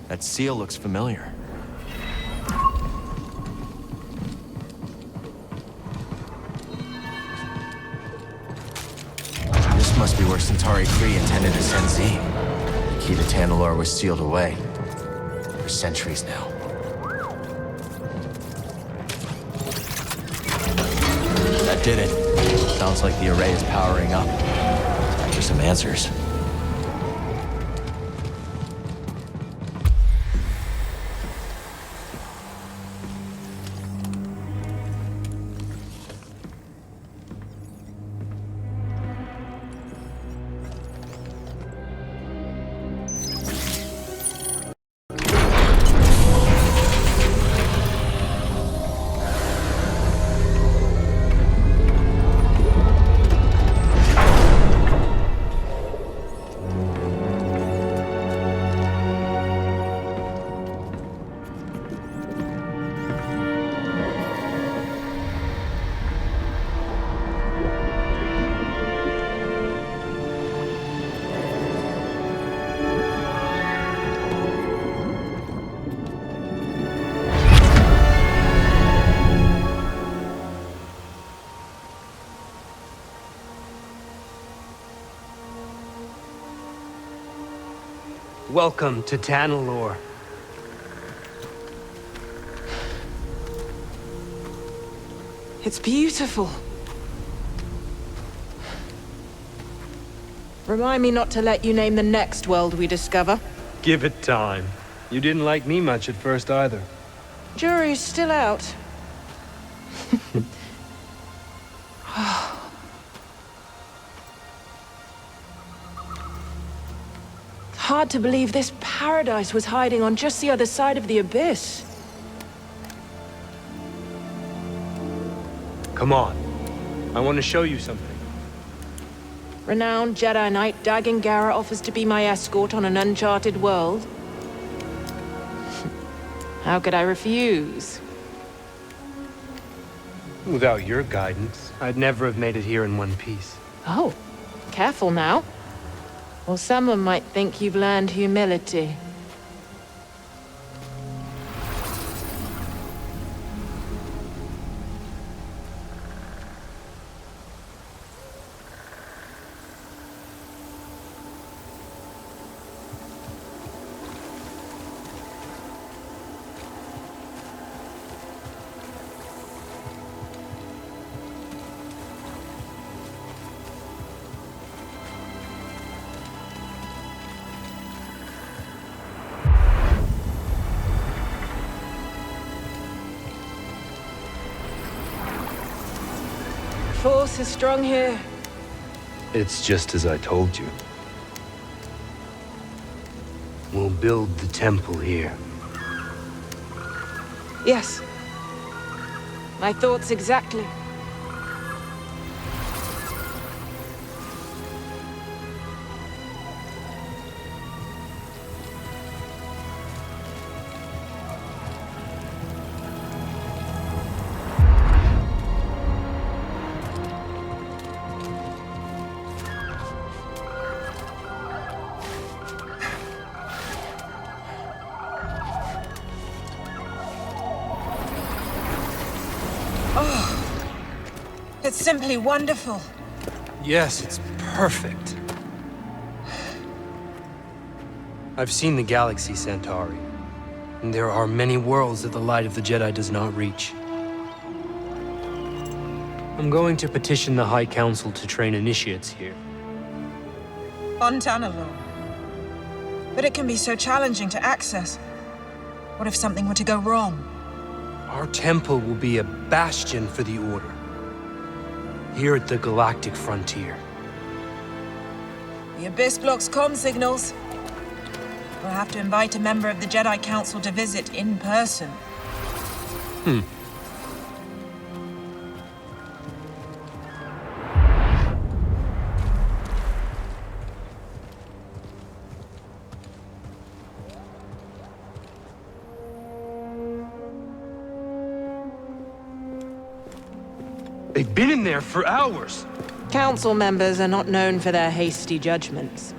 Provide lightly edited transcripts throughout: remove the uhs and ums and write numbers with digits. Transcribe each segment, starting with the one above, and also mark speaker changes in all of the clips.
Speaker 1: That seal looks familiar. This must be where Centauri Kree intended to send Z. The key to Tanalorr was sealed away. For centuries now. That did it. Sounds like the array is powering up. Time for some answers.
Speaker 2: Welcome to Tanalorr.
Speaker 3: It's beautiful. Remind me not to let you name the next world we discover.
Speaker 2: Give it time. You didn't like me much at first either.
Speaker 3: Jury's still out. Hard to believe this paradise was hiding on just the other side of the abyss.
Speaker 2: Come on. I want to show you something.
Speaker 3: Renowned Jedi Knight Dagan Gera offers to be my escort on an uncharted world. How could I refuse?
Speaker 2: Without your guidance, I'd never have made it here in one piece.
Speaker 3: Oh, careful now. Or someone might think you've learned humility. Force is strong here.
Speaker 2: It's just as I told you. We'll build the temple here.
Speaker 3: Yes. My thoughts exactly.
Speaker 4: It's simply wonderful.
Speaker 2: Yes, it's perfect. I've seen the galaxy, Centauri. And there are many worlds that the light of the Jedi does not reach. I'm going to petition the High Council to train initiates here.
Speaker 4: On Tanalorr. But it can be so challenging to access. What if something were to go wrong?
Speaker 2: Our temple will be a bastion for the Order. Here at the galactic frontier.
Speaker 4: The Abyss blocks comm signals. We'll have to invite a member of the Jedi Council to visit in person.
Speaker 2: They've been in there for hours.
Speaker 3: Council members are not known for their hasty judgments.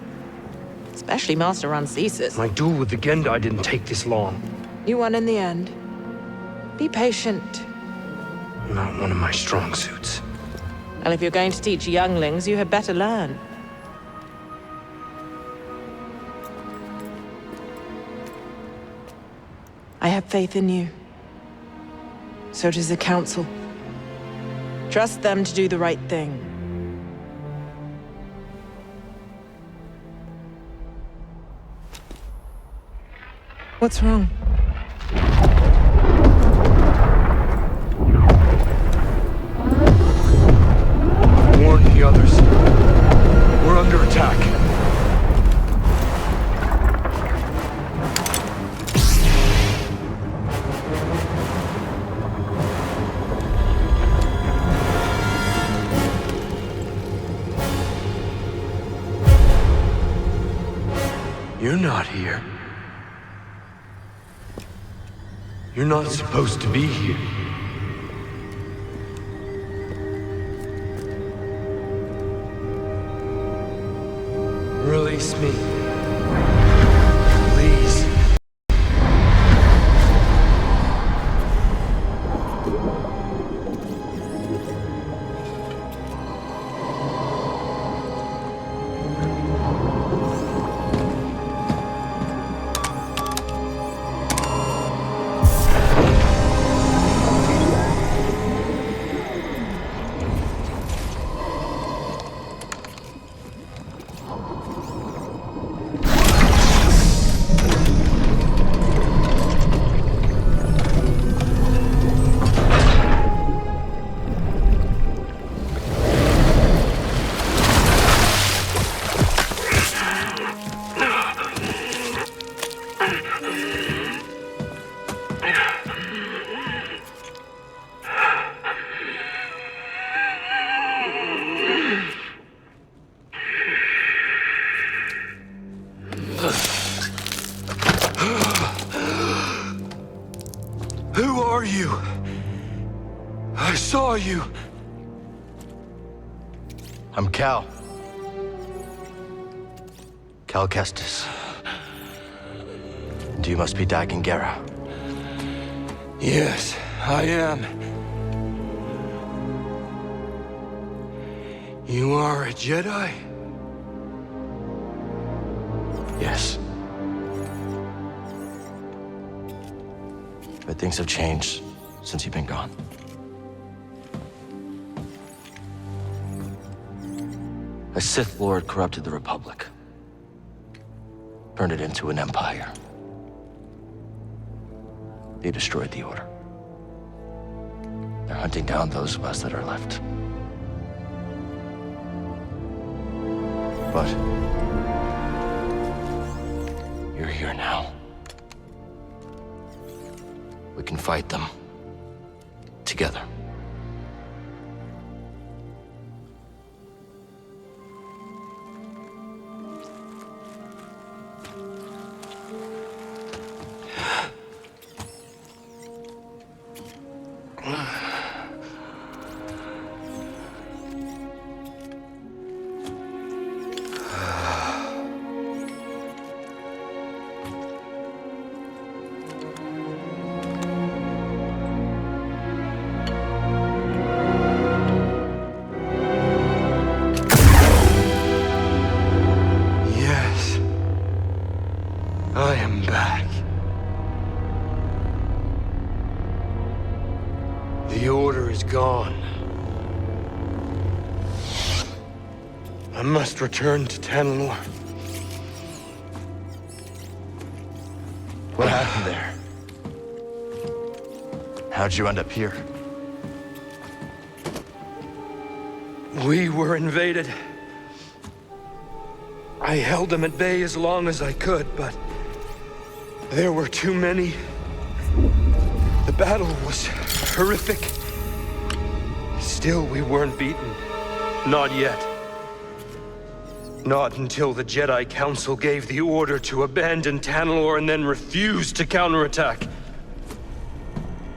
Speaker 3: It's especially Master Rancesis.
Speaker 2: My duel with the Gendai didn't take this long.
Speaker 3: You won in the end. Be patient.
Speaker 2: Not one of my strong suits.
Speaker 3: And if you're going to teach younglings, you had better learn. I have faith in you. So does the Council. Trust them to do the right thing. What's wrong?
Speaker 2: Warn the others. We're under attack. You're not here. You're not supposed to be here. Release me. Please. Who are you? I saw you.
Speaker 1: I'm Cal. Cal Kestis. And you must be Dagon Gera.
Speaker 2: Yes, I am. You are a Jedi?
Speaker 1: Yes. But things have changed since you've been gone. A Sith Lord corrupted the Republic. Turned it into an empire. They destroyed the Order. They're hunting down those of us that are left. But you're here now. We can fight them together.
Speaker 2: I am back. The Order is gone. I must return to Tanalorr.
Speaker 1: What happened there? How'd you end up here?
Speaker 2: We were invaded. I held them at bay as long as I could, but there were too many. The battle was horrific. Still, we weren't beaten. Not yet. Not until the Jedi Council gave the order to abandon Tanalorr and then refused to counterattack.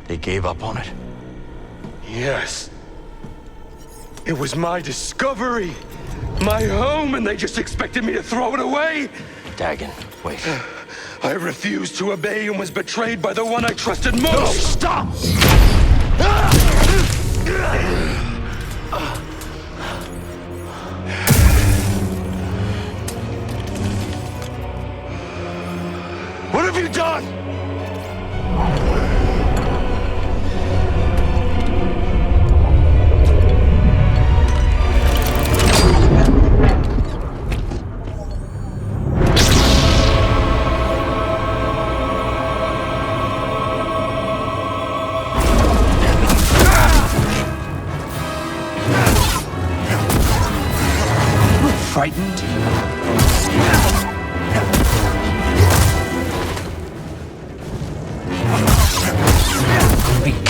Speaker 1: They gave up on it?
Speaker 2: Yes. It was my discovery, my home, and they just expected me to throw it away?
Speaker 1: Dagon, wait.
Speaker 2: I refused to obey and was betrayed by the one I trusted most!
Speaker 1: No, stop!
Speaker 2: What have you done?
Speaker 1: Frightened? Weak.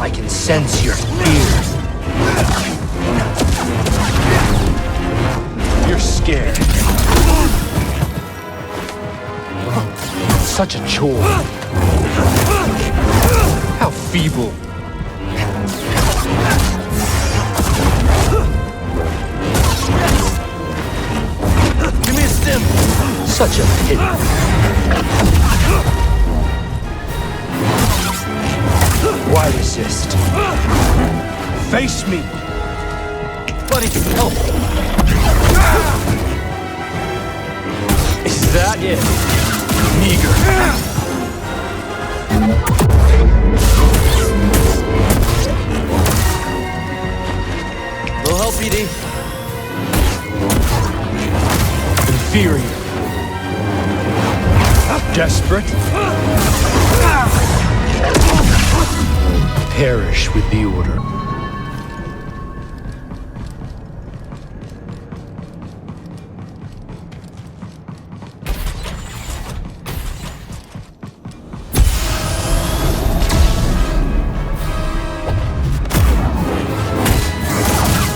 Speaker 1: I can sense your fear. You're scared. Such a chore. How feeble. Give me a stim. Such a pity. Why resist? Face me. Buddy, help. Is that it? Meager. Will help, BD. Inferior. Desperate. Perish with the order.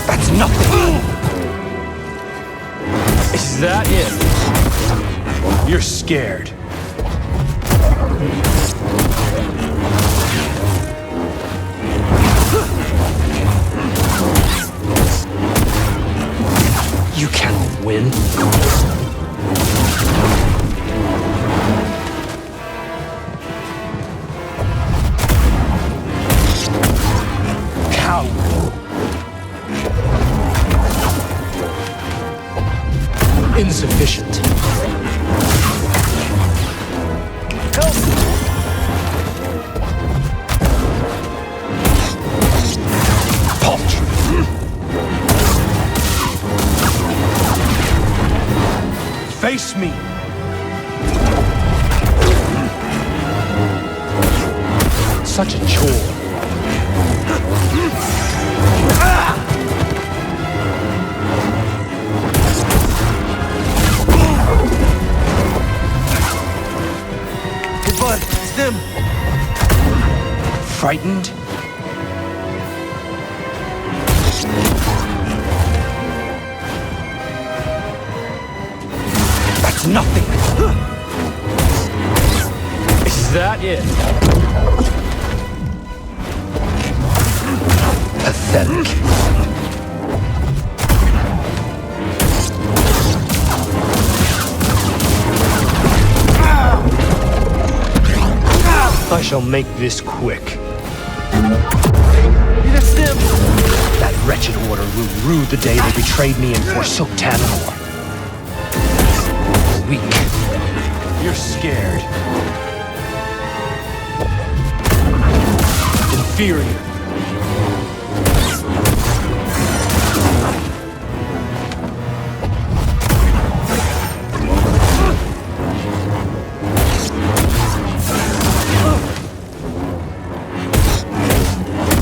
Speaker 1: That's nothing. Is that it? You're scared. You cannot win. Coward. Insufficient. Help! Paltry. Face me! Such a chore. Hey, bud, it's them. Frightened? That's nothing. Is that it? Pathetic. I shall make this quick. That wretched order will rue the day they betrayed me and forsook Tanalor. Weak. You're scared. Inferior.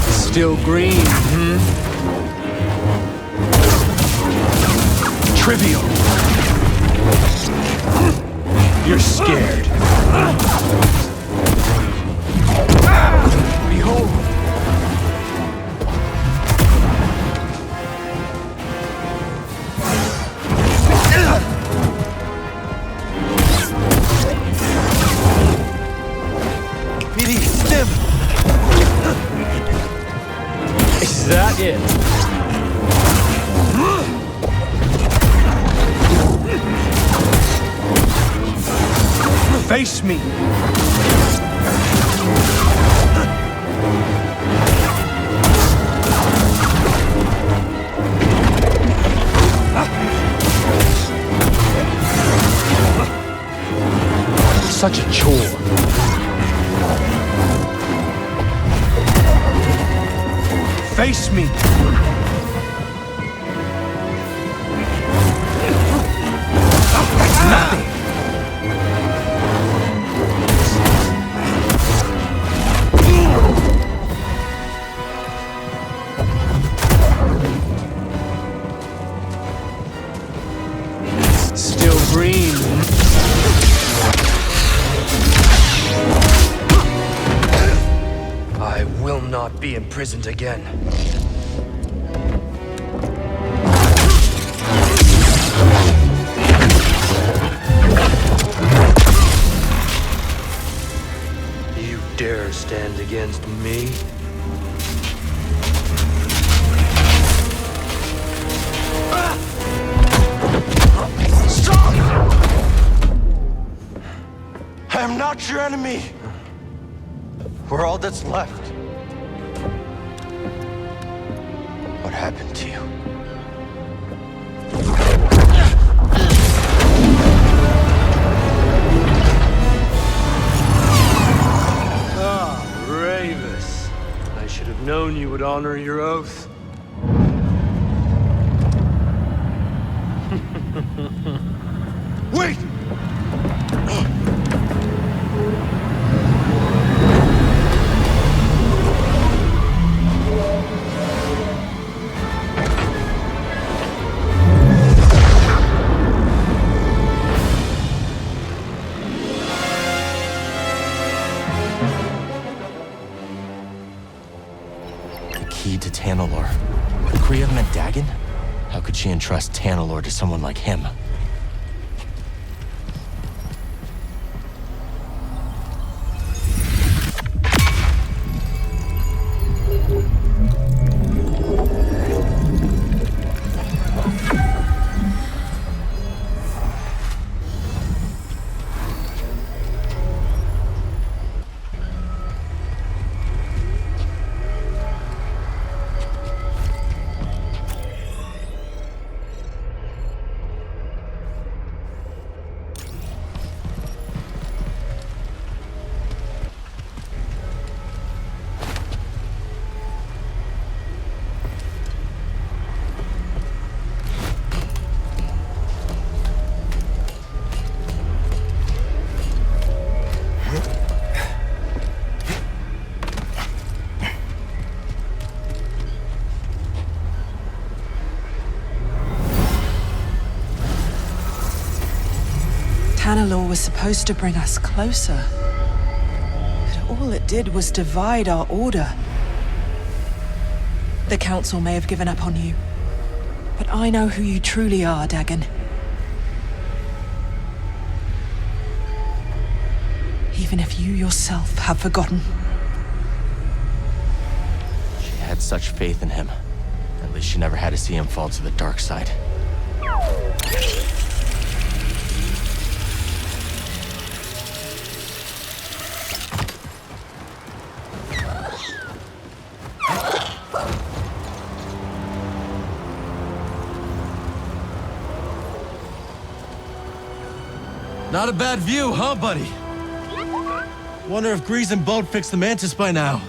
Speaker 1: Still green, Trivial. You're scared. Behold.
Speaker 5: Is that it?
Speaker 2: Face me!
Speaker 5: Such a chore.
Speaker 2: Face me!
Speaker 5: That's nothing.
Speaker 2: Still green. I will not be imprisoned again. You dare stand against me? Stop! I am not your enemy. We're all that's left. What happened to you? Ah, Ravis. I should have known you would honor your oath. Wait!
Speaker 1: Key to Tanalor. Kriya meant Dagon? How could she entrust Tanalor to someone like him?
Speaker 3: Tanalor was supposed to bring us closer. But all it did was divide our order. The Council may have given up on you, but I know who you truly are, Dagon. Even if you yourself have forgotten.
Speaker 1: She had such faith in him. At least she never had to see him fall to the dark side.
Speaker 6: Not a bad view, huh, buddy? Wonder if Grease and Boat fixed the Mantis by now.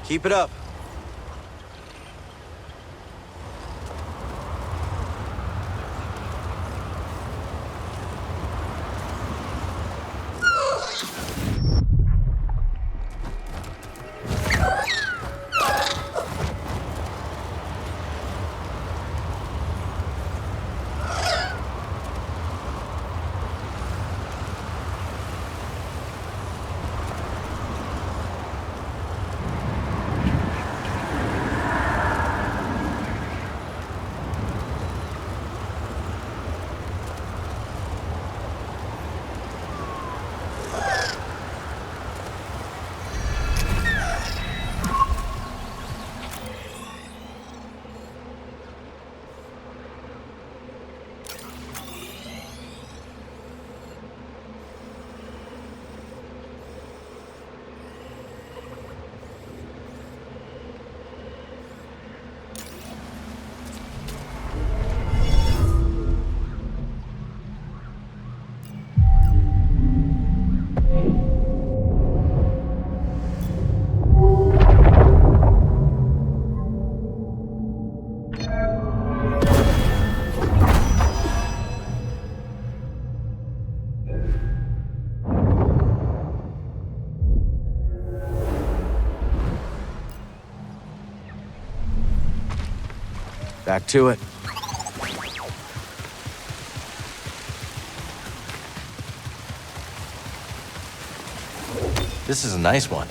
Speaker 6: Keep it up.
Speaker 1: Back to it. This is a nice one.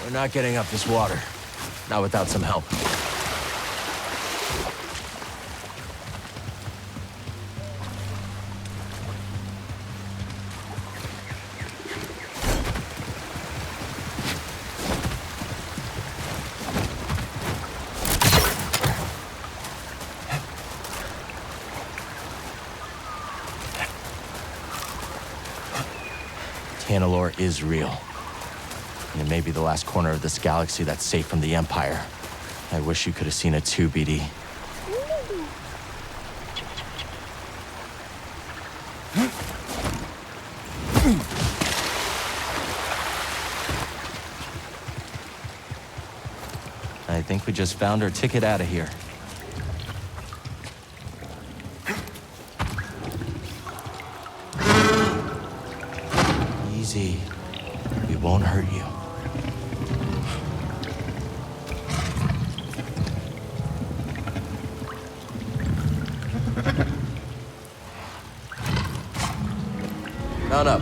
Speaker 1: We're not getting up this water. Not without some help. Tanalorr is real. And it may be the last corner of this galaxy that's safe from the Empire. I wish you could have seen it too, BD. I think we just found our ticket out of here. Easy. We won't hurt you. Mount up.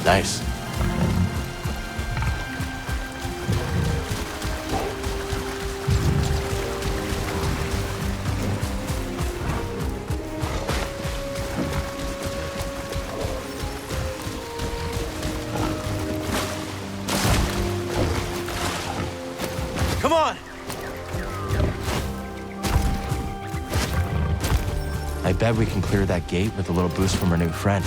Speaker 1: Nice. Come on! I bet we can clear that gate with a little boost from our new friend.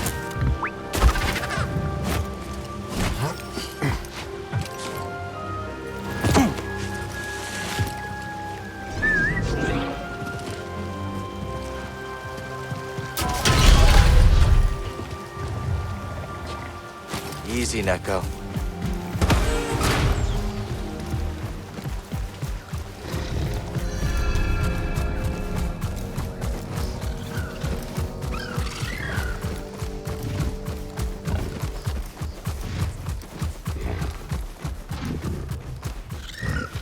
Speaker 1: Easy, Neko.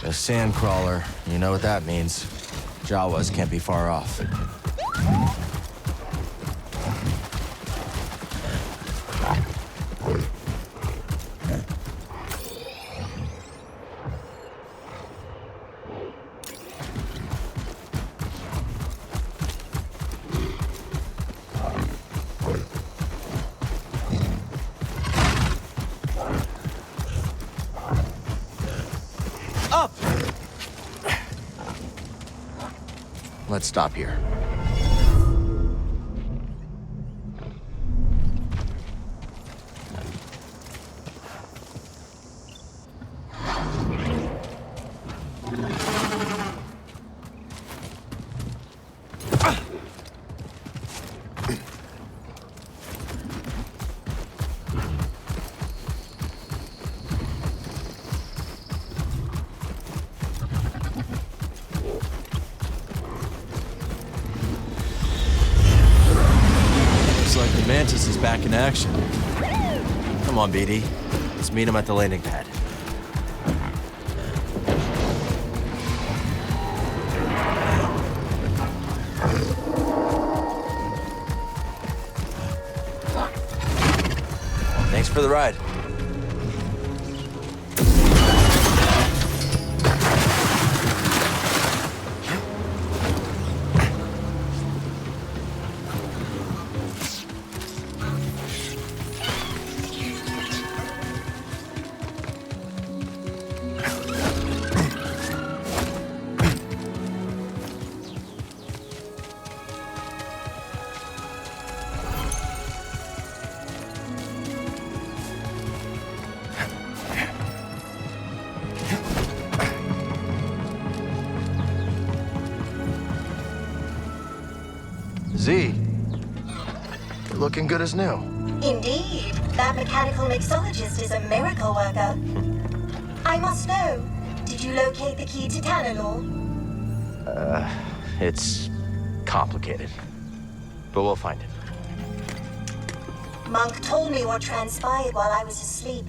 Speaker 1: A sand crawler, you know what that means. Jawas can't be far off. Up! Let's stop here. Looks like the Mantis is back in action. Come on, BD. Let's meet him at the landing pad. Thanks for the ride. Z, you're looking good as new.
Speaker 7: Indeed. That mechanical mixologist is a miracle worker. I must know, did you locate the key to Tanalor?
Speaker 1: It's complicated. But we'll find it.
Speaker 7: Monk told me what transpired while I was asleep.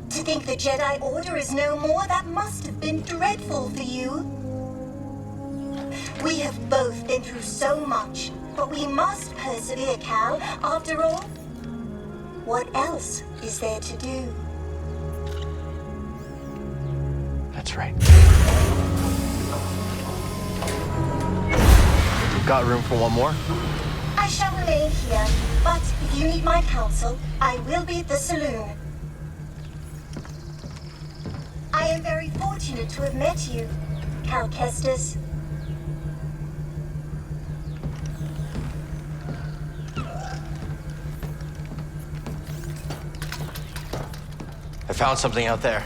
Speaker 7: To think the Jedi Order is no more, that must have been dreadful for you. We have both been through so much, but we must persevere, Cal. After all, what else is there to do?
Speaker 1: That's right. We've got room for one more?
Speaker 7: I shall remain here, but if you need my counsel, I will be at the saloon. I am very fortunate to have met you, Cal Kestis.
Speaker 1: I found something out there.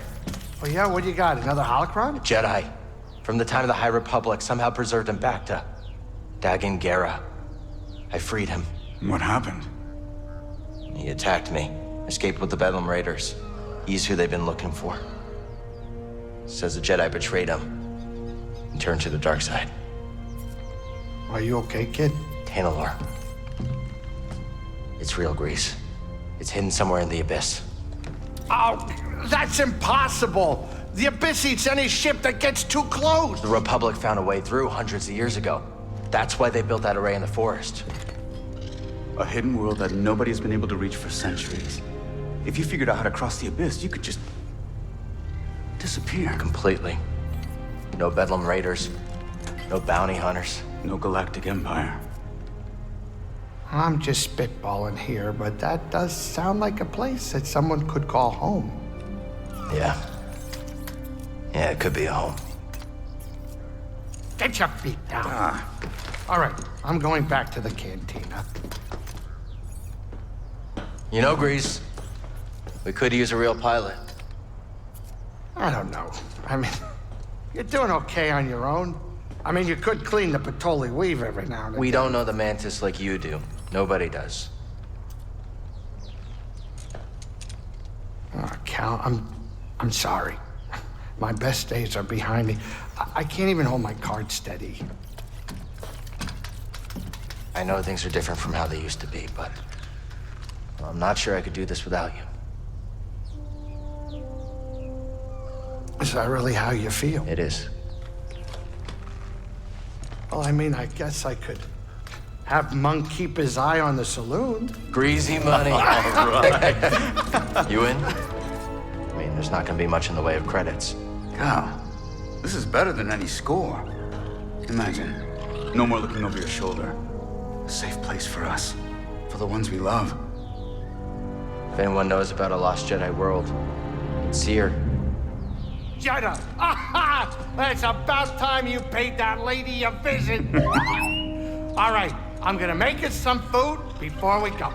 Speaker 8: Oh yeah, what do you got? Another holocron?
Speaker 1: Jedi. From the time of the High Republic, somehow preserved in Bacta. Dagan Gera. I freed him.
Speaker 9: What happened?
Speaker 1: He attacked me. Escaped with the Bedlam Raiders. He's who they've been looking for. Says the Jedi betrayed him and turned to the dark side.
Speaker 8: Are you okay, kid?
Speaker 1: Tanalor. It's real, Grease. It's hidden somewhere in the Abyss.
Speaker 8: Oh, that's impossible! The Abyss eats any ship that gets too close!
Speaker 1: The Republic found a way through hundreds of years ago. That's why they built that array in the forest.
Speaker 9: A hidden world that nobody has been able to reach for centuries. If you figured out how to cross the Abyss, you could just disappear.
Speaker 1: Completely. No Bedlam Raiders. No bounty hunters.
Speaker 9: No galactic empire.
Speaker 8: I'm just spitballing here, but that does sound like a place that someone could call home.
Speaker 1: Yeah. Yeah, it could be a home.
Speaker 8: Get your feet down. All right, I'm going back to the cantina.
Speaker 1: You know, Grease, we could use a real pilot.
Speaker 8: I don't know. I mean, you're doing okay on your own. I mean, you could clean the Patoli weave every now and again.
Speaker 1: We don't know the Mantis like you do. Nobody does.
Speaker 8: Oh, Cal, I'm sorry. My best days are behind me. I can't even hold my card steady.
Speaker 1: I know things are different from how they used to be, but I'm not sure I could do this without you.
Speaker 8: Is that really how you feel?
Speaker 1: It is.
Speaker 8: Well, I mean, I guess I could have Monk keep his eye on the saloon.
Speaker 1: Greasy money. All right. You in? I mean, there's not gonna be much in the way of credits.
Speaker 9: Cal, this is better than any score. Imagine, no more looking over your shoulder. A safe place for us, for the ones we love.
Speaker 1: If anyone knows about a lost Jedi world, it's here.
Speaker 8: Jedi! Aha! It's about time you paid that lady a visit. All right, I'm gonna make us some food before we go.